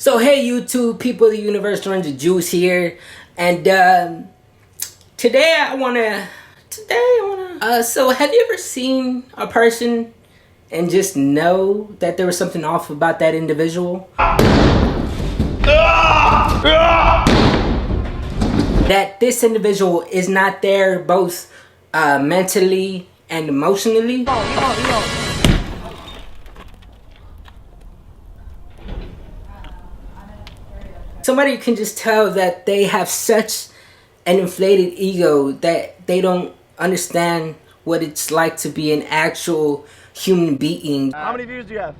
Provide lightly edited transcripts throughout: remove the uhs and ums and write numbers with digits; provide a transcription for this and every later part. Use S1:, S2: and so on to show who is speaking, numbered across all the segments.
S1: So hey YouTube, people of the universe, Orange the Juice here, and today I wanna, so have you ever seen a person and just know that there was something off about that individual? That this individual is not there both mentally and emotionally? Somebody can just tell that they have such an inflated ego that they don't understand what it's like to be an actual human being.
S2: How many views do you have?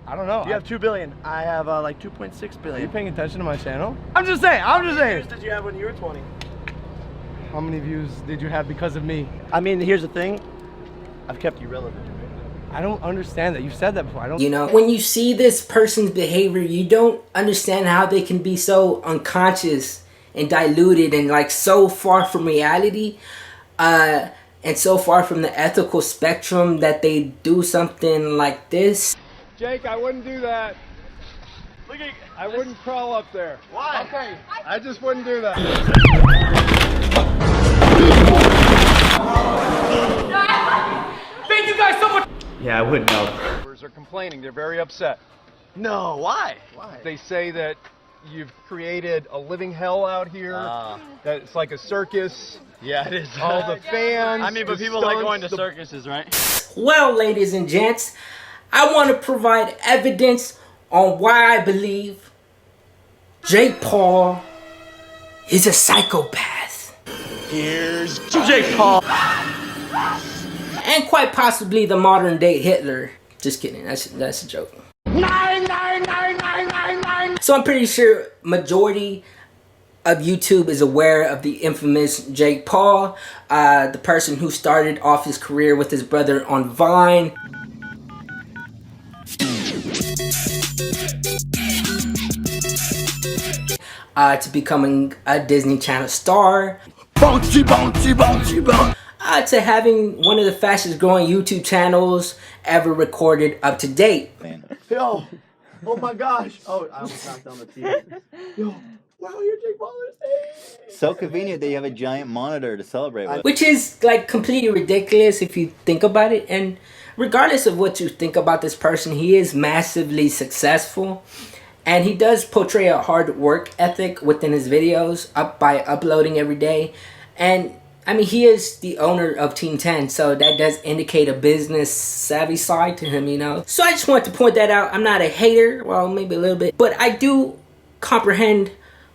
S3: I don't know.
S2: You have 2 billion. I have like 2.6 billion.
S3: Are you paying attention to my channel?
S2: I'm just saying. How many views did you have when you were 20?
S3: How many views did you have because of me?
S2: I mean, here's the thing. I've kept you relevant.
S3: I don't understand that. You've said that before. I don't.
S1: You know, when you see this person's behavior, you don't understand how they can be so unconscious and diluted and like so far from reality, and so far from the ethical spectrum that they do something like this.
S4: Jake, I wouldn't do that.
S2: Look at,
S4: I wouldn't crawl up there.
S2: Why?
S4: Okay. I just wouldn't do that.
S5: Thank you guys so much.
S2: Yeah, I wouldn't know.
S4: Neighbors are complaining. They're very upset.
S2: No, why? Why?
S4: They say that you've created a living hell out here. That it's like a circus.
S2: Yeah, it is.
S4: All the fans.
S2: I mean, but
S4: the
S2: people like
S4: stunts,
S2: going to
S4: the-
S2: circuses, right?
S1: Well, ladies and gents, I want to provide evidence on why I believe Jake Paul is a psychopath.
S2: Here's Jake Paul.
S1: And quite possibly the modern day Hitler. Just kidding, that's a joke. So I'm pretty sure majority of YouTube is aware of the infamous Jake Paul, the person who started off his career with his brother on Vine. To becoming a Disney Channel star.
S2: Bouncy, bouncy, bouncy, bouncy.
S1: To having one of the fastest growing YouTube channels ever recorded up to date.
S2: Yo, oh my gosh. Oh, I almost knocked down the TV. Yo, wow, you're Jake Paul. Hey.
S6: So convenient that you have a giant monitor to celebrate with.
S1: Which is like completely ridiculous if you think about it. And regardless of what you think about this person, he is massively successful. And he does portray a hard work ethic within his videos by uploading every day. And I mean, he is the owner of Team 10, so that does indicate a business savvy side to him, you know. So I just want to point that out. I'm not a hater, well, maybe a little bit, but I do comprehend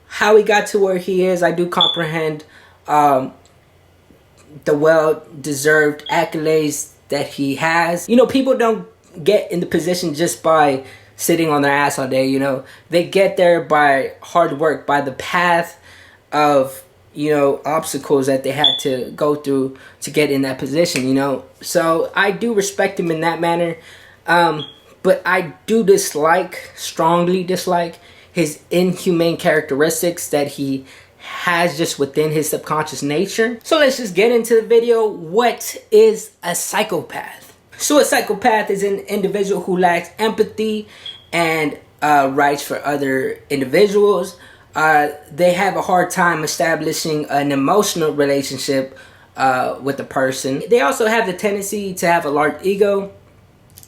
S1: how he got to where he is. I do comprehend the well-deserved accolades that he has. You know, people don't get in the position just by sitting on their ass all day, you know. They get there by hard work, by the path of, you know, obstacles that they had to go through to get in that position, you know. So I do respect him in that manner, but I do strongly dislike his inhumane characteristics that he has just within his subconscious nature. So let's just get into the video. What is a psychopath? So a psychopath is an individual who lacks empathy and rights for other individuals. They have a hard time establishing an emotional relationship with a person. They also have the tendency to have a large ego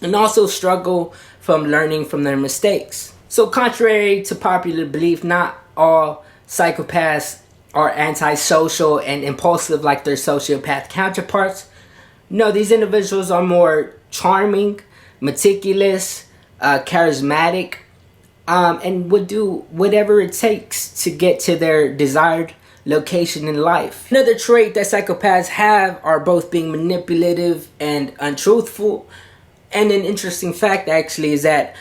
S1: and also struggle from learning from their mistakes. So contrary to popular belief, not all psychopaths are antisocial and impulsive like their sociopath counterparts. No, these individuals are more charming, meticulous, charismatic, and would do whatever it takes to get to their desired location in life. Another trait that psychopaths have are both being manipulative and untruthful. And an interesting fact actually is that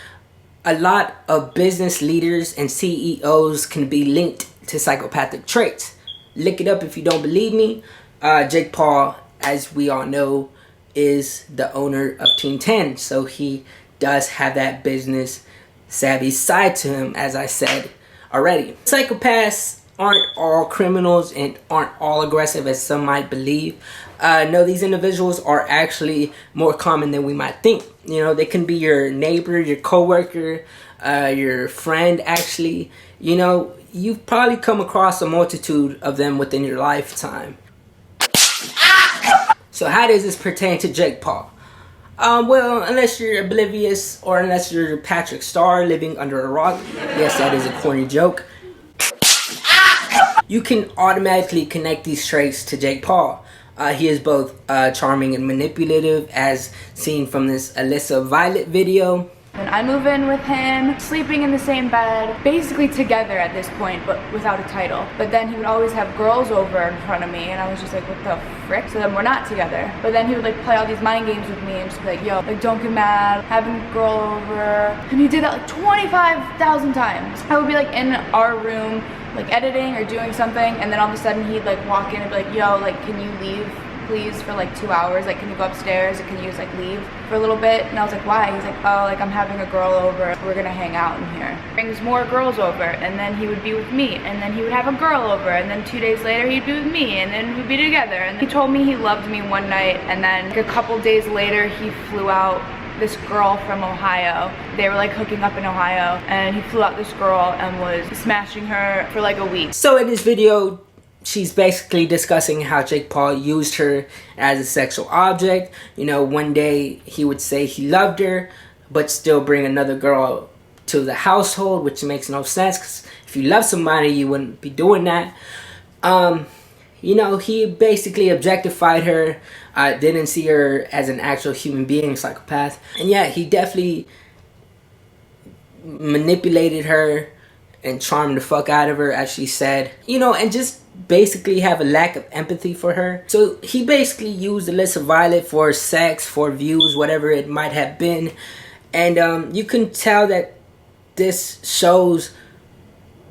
S1: a lot of business leaders and CEOs can be linked to psychopathic traits. Look it up if you don't believe me. Jake Paul, as we all know, is the owner of Team 10. So he does have that business savvy side to him, as I said already. Psychopaths aren't all criminals and aren't all aggressive as some might believe. No, these individuals are actually more common than we might think. You know, they can be your neighbor, your coworker, your friend actually. You know, you've probably come across a multitude of them within your lifetime. So how does this pertain to Jake Paul? Well, unless you're oblivious or unless you're Patrick Star living under a rock, yes, that is a corny joke, you can automatically connect these traits to Jake Paul. He is both charming and manipulative, as seen from this Alyssa Violet video.
S7: And I move in with him, sleeping in the same bed, basically together at this point, but without a title. But then he would always have girls over in front of me, and I was just like, what the frick? So then we're not together. But then he would like play all these mind games with me and just be like, yo, like don't get mad, having a girl over. And he did that like 25,000 times. I would be like in our room, like editing or doing something, and then all of a sudden he'd like walk in and be like, yo, like can you leave please for like 2 hours, like can you go upstairs, or can you just like leave for a little bit? And I was like, why? He's like, oh, like I'm having a girl over, we're gonna hang out in here. Brings more girls over, and then he would be with me, and then he would have a girl over, and then 2 days later he'd be with me, and then we'd be together. And he told me he loved me one night, and then like a couple days later he flew out this girl from Ohio. They were like hooking up in Ohio, and he flew out this girl and was smashing her for like a week.
S1: So in this video, she's basically discussing how Jake Paul used her as a sexual object. You know, one day he would say he loved her, but still bring another girl to the household, which makes no sense, because if you love somebody, you wouldn't be doing that. You know, he basically objectified her, didn't see her as an actual human being, psychopath. And yeah, he definitely manipulated her and charmed the fuck out of her, as she said. You know, and just basically have a lack of empathy for her. So he basically used Alyssa Violet for sex, for views, whatever it might have been. And you can tell that this shows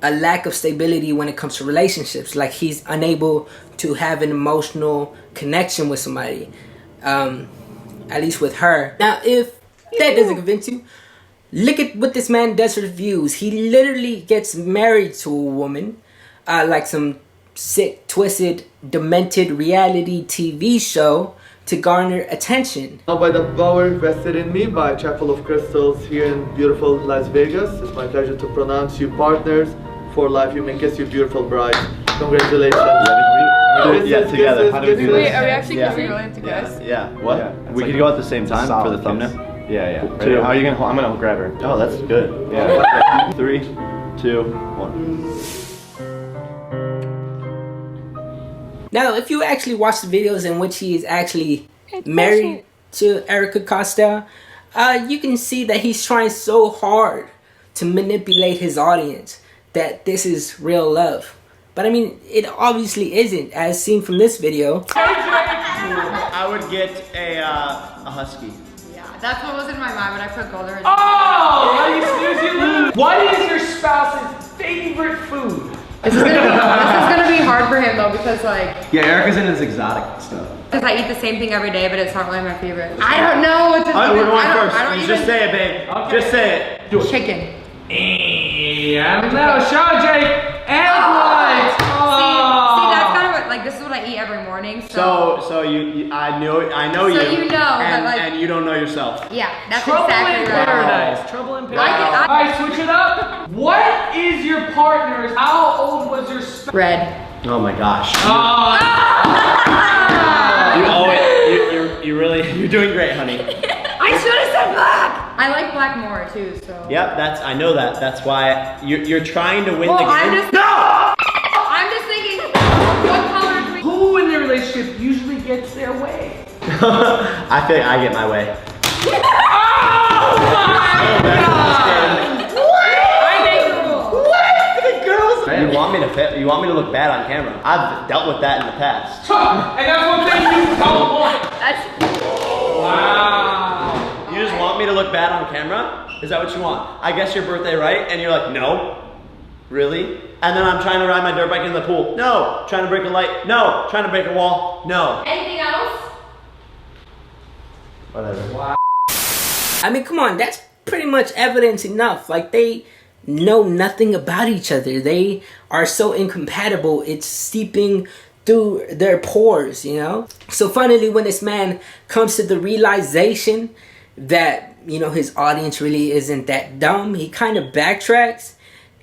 S1: a lack of stability when it comes to relationships. Like he's unable to have an emotional connection with somebody, at least with her. Now, if that doesn't convince you, look at what this man does for views. He literally gets married to a woman, like some sick, twisted, demented reality TV show to garner attention.
S2: Now by the power vested in me by Chapel of Crystals here in beautiful Las Vegas, it's my pleasure to pronounce you partners for life. You may kiss your beautiful bride. Congratulations.
S6: Yeah, together. How do we do
S7: Wait,
S6: this?
S7: are we actually
S6: Yeah.
S7: going to kiss?
S6: Yeah. What?
S3: Yeah,
S6: We
S3: like
S6: could go at the same time for the
S3: solid
S6: thumbnail.
S3: kiss. Yeah. Ready?
S6: Two.
S3: How are you gonna hold? I'm gonna grab her.
S6: Oh, that's good.
S3: Yeah.
S6: 3, 2, 1.
S1: Now, if you actually watch the videos in which he is actually married to Erica Costello, you can see that he's trying so hard to manipulate his audience that this is real love. But I mean, it obviously isn't, as seen from this video.
S8: I would get a husky.
S9: Yeah, that's what was in my mind when I put Golden Retriever.
S5: Oh, how do you snooze, you lose? What is your spouse's favorite food?
S9: This is gonna be hard for him though, because like,
S8: Yeah, Erica's in his exotic stuff.
S9: because I eat the same thing every day, but it's not really my favorite. I don't know what to
S8: Alright, we're going first.
S9: I don't
S8: You
S9: even,
S8: just say it, babe. Just say it. Do it.
S9: chicken.
S5: I don't know, Sean, Jake, and what?
S9: See, that's kind of what, like, this is what I eat every morning,
S8: So you I know
S9: So
S8: you.
S9: you know, but,
S8: and,
S9: like-
S8: and you don't know yourself.
S9: yeah, that's
S5: Trouble
S9: exactly
S5: in
S9: right.
S5: paradise. Trouble in paradise.
S9: I-
S5: Alright, switch it up. What is your partner's? How old was your spouse?
S9: Red.
S8: Oh my gosh. You're doing great, honey.
S9: I should have said black! I like black more too, so.
S8: Yep, I know that. That's why you're trying to win
S9: Well,
S8: the game.
S9: I'm just thinking, what color do we?
S5: Who in their relationship usually gets their way?
S8: I feel like I get my way.
S5: Oh my god!
S8: You want me to look bad on camera? I've dealt with that in the past.
S5: And that's one thing you don't want.
S9: That's.
S5: Wow.
S8: You just want me to look bad on camera? Is that what you want? I guess your birthday, right? And you're like, no. Really? And then I'm trying to ride my dirt bike in the pool. No. Trying to break a light. No. Trying to break a wall. No.
S9: Anything else?
S8: Whatever.
S5: Wow.
S1: I mean, come on, that's pretty much evidence enough. Like, they know nothing about each other. They are so incompatible, it's seeping through their pores, you know? So finally, when this man comes to the realization that you know, his audience really isn't that dumb. He kind of backtracks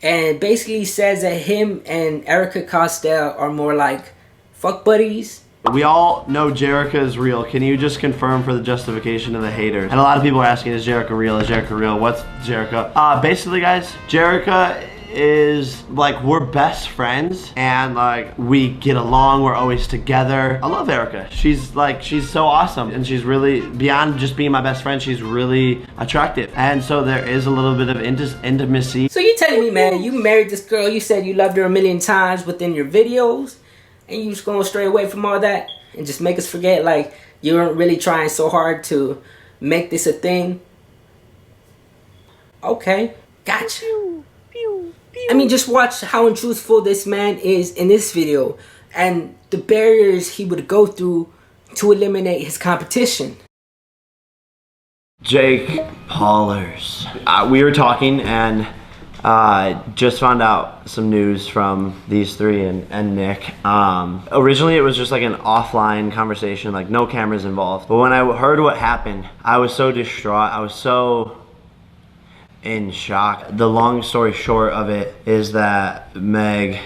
S1: and basically says that him and Erica Costello are more like fuck buddies.
S8: We all know Jerica is real. Can you just confirm for the justification of the haters? And a lot of people are asking, is Jerica real? Is Jerica real? What's Jerica? Basically, guys, Jerica is like, we're best friends and like we get along, we're always together. I love Erica. She's so awesome, and she's really, beyond just being my best friend, she's really attractive. And so there is a little bit of intimacy.
S1: So you telling me, man, you married this girl, you said you loved her a million times within your videos, and you just gonna stray away from all that and just make us forget like you weren't really trying so hard to make this a thing? Okay, gotcha. I mean, just watch how untruthful this man is in this video and the barriers he would go through to eliminate his competition.
S8: Jake Paulers. We were talking and just found out some news from these three and Nick. Originally it was just like an offline conversation, like no cameras involved. But when I heard what happened, I was so distraught. I was so in shock. The long story short of it is that Meg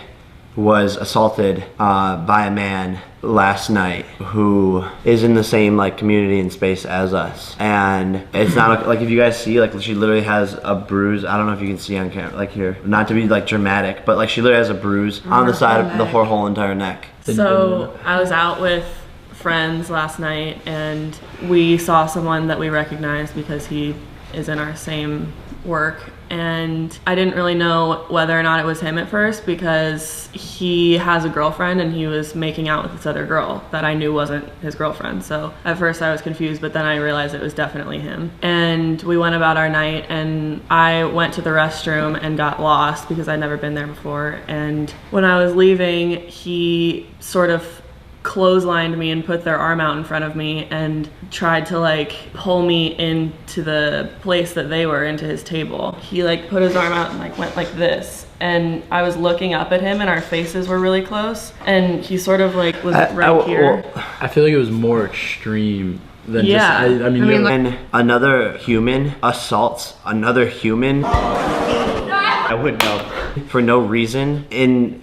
S8: was assaulted by a man last night who is in the same like community and space as us, and it's not like, if you guys see, like she literally has a bruise. I don't know if you can see on camera, like here, not to be like dramatic, but like she literally has a bruise on the side of the whole entire neck.
S10: So I was out with friends last night and we saw someone that we recognized because he is in our same work, and I didn't really know whether or not it was him at first because he has a girlfriend and he was making out with this other girl that I knew wasn't his girlfriend. So at first I was confused, but then I realized it was definitely him. And we went about our night and I went to the restroom and got lost because I'd never been there before. And when I was leaving, he sort of clotheslined me and put their arm out in front of me and tried to like pull me into the place that they were, into his table. He like put his arm out and like went like this, and I was looking up at him and our faces were really close, and he sort of like was right here.
S11: I feel like it was more extreme than
S10: yeah.
S11: just, I mean
S8: when another human assaults another human, I would know, for no reason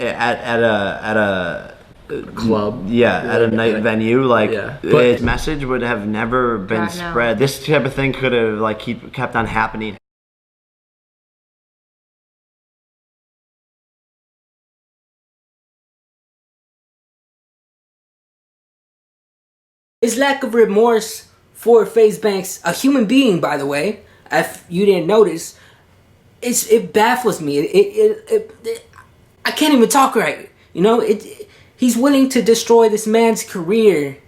S8: at a
S11: club,
S8: at a night venue, like this message would have never been spread. This type of thing could have like kept on happening.
S1: His lack of remorse for FaZe Banks, a human being, by the way, if you didn't notice, it baffles me. I can't even talk right. You know, he's willing to destroy this man's career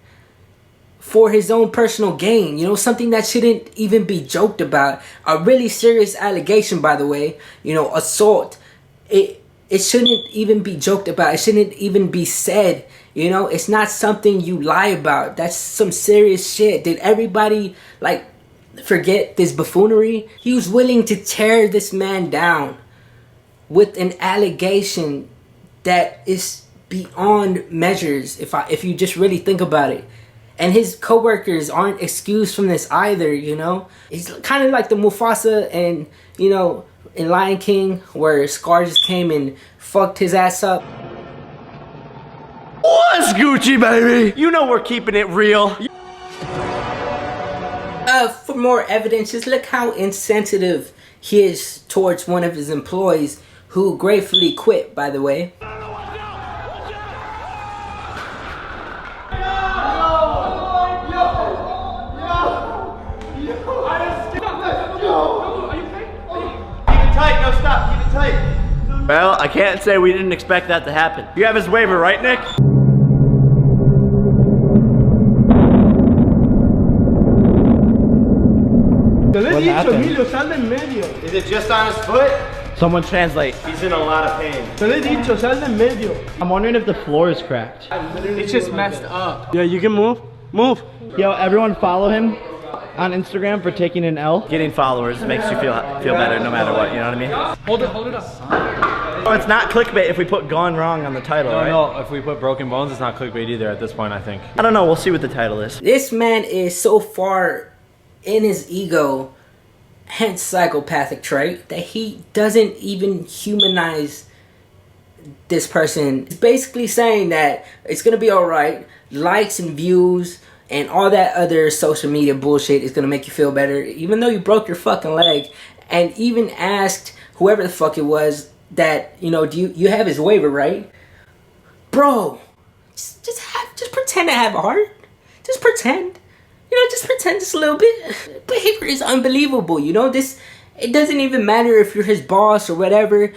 S1: for his own personal gain. You know, something that shouldn't even be joked about. A really serious allegation, by the way. You know, assault. It shouldn't even be joked about. It shouldn't even be said. You know, it's not something you lie about. That's some serious shit. Did everybody, like, forget this buffoonery? He was willing to tear this man down with an allegation that is beyond measures, if you just really think about it. And his co-workers aren't excused from this either, you know? He's kind of like the Mufasa and, you know, in Lion King, where Scar just came and fucked his ass up.
S8: What's Gucci, baby? You know we're keeping it real.
S1: For more evidence, just look how insensitive he is towards one of his employees, who gratefully quit, by the way.
S8: Well, I can't say we didn't expect that to happen. You have his waiver, right, Nick? Is it just on his foot? Someone translate. He's in a lot of pain.
S3: I'm wondering if the floor is cracked.
S5: It's just messed up.
S3: Yeah, you can move. Move. Yo, everyone follow him on Instagram for taking an L.
S8: Getting followers makes you feel better no matter what, you know what I mean?
S5: Hold it up.
S8: Oh, it's not clickbait if we put gone wrong on the title, right?
S11: No, if we put broken bones, it's not clickbait either at this point, I think.
S8: I don't know, we'll see what the title is.
S1: This man is so far in his ego hence psychopathic trait, that he doesn't even humanize this person. It's basically saying that it's gonna be alright, likes and views and all that other social media bullshit is gonna make you feel better, even though you broke your fucking leg. And even asked whoever the fuck it was that, you know, do you have his waiver, right? Bro, just pretend to have a heart. Just pretend. You know, just pretend just a little bit. Behavior is unbelievable, you know. It doesn't even matter if you're his boss or whatever.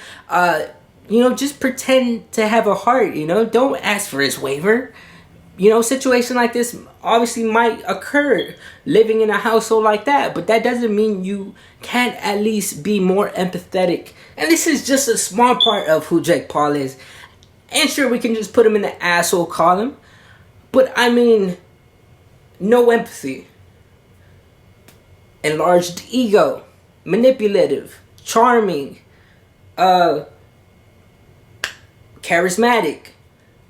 S1: You know, just pretend to have a heart, you know. Don't ask for his waiver. You know, situation like this obviously might occur living in a household like that, but that doesn't mean you can't at least be more empathetic. And this is just a small part of who Jake Paul is. And sure, we can just put him in the asshole column, but I mean, no empathy, enlarged ego, manipulative, charming, charismatic,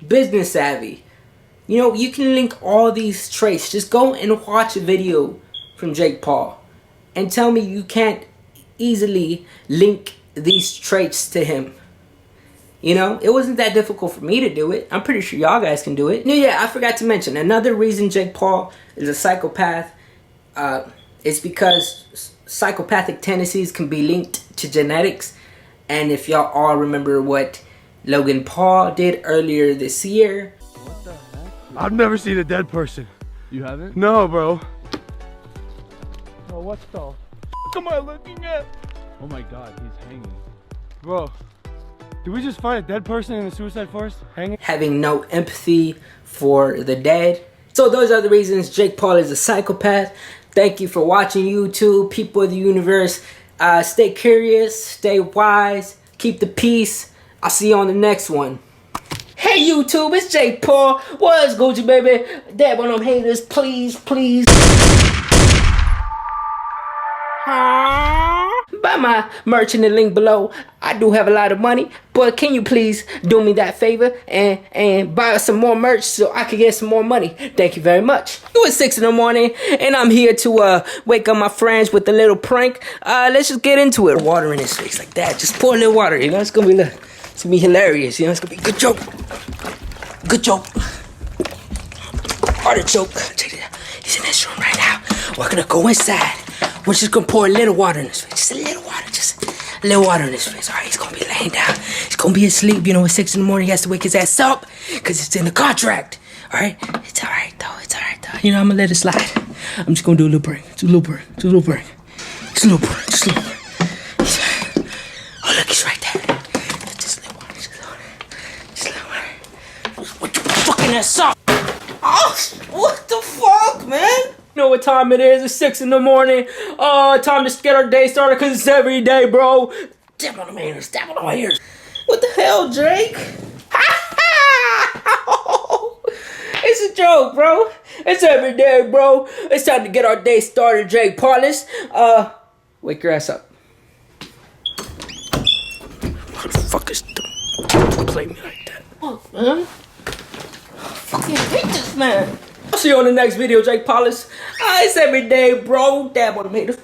S1: business savvy. You know, you can link all these traits. Just go and watch a video from Jake Paul and tell me you can't easily link these traits to him. You know, it wasn't that difficult for me to do it. I'm pretty sure y'all guys can do it. Yeah, I forgot to mention, another reason Jake Paul is a psychopath is because psychopathic tendencies can be linked to genetics. And if y'all all remember what Logan Paul did earlier this year.
S12: What the heck? I've never seen a dead person.
S11: You haven't?
S12: No, bro. Bro, what the f am I looking at?
S11: Oh my god, he's hanging.
S12: Bro, did we just find a dead person in the suicide forest hanging?
S1: Having no empathy for the dead. So those are the reasons Jake Paul is a psychopath. Thank you for watching YouTube, people of the universe. Stay curious, stay wise, keep the peace. I'll see you on the next one. Hey YouTube, it's Jake Paul. What's Gucci, baby? Dab on them haters, please, please. Buy my merch in the link below. I do have a lot of money, but can you please do me that favor and buy us some more merch so I can get some more money? Thank you very much. It was 6 in the morning, and I'm here to wake up my friends with a little prank. Let's just get into it. Water in his face like that. Just pour a little water. You know, it's gonna be hilarious. You know, it's gonna be a good joke. Good joke. Artichoke. Check it out. He's in this room right now. We're gonna go inside. We're just gonna pour a little water in his face. Just a little water. Just a little water in his face. All right, he's gonna be laying down. He's gonna be asleep. You know, at 6 in the morning, he has to wake his ass up because it's in the contract. All right? It's all right, though. It's all right, though. You know, I'm gonna let it slide. I'm just gonna do a little break. Just a little break. Just a little break. Just a little break. Just a little break. Oh, look, he's right there. Just a little water. Just a little water. Just a little water. What you fucking ass up? Oh, what the fuck, man? You know what time it is? It's 6 in the morning. Time to get our day started because it's every day, bro. Dab on the haters. Dab on the haters. What the hell, Drake? It's a joke, bro. It's every day, bro. It's time to get our day started, Jake Paulus. Wake your ass up. Motherfuckers, don't play me like that. Fuck, man. I fucking hate this man. I'll see you on the next video, Jake Paulus. It's every day, bro. Dab on the haters.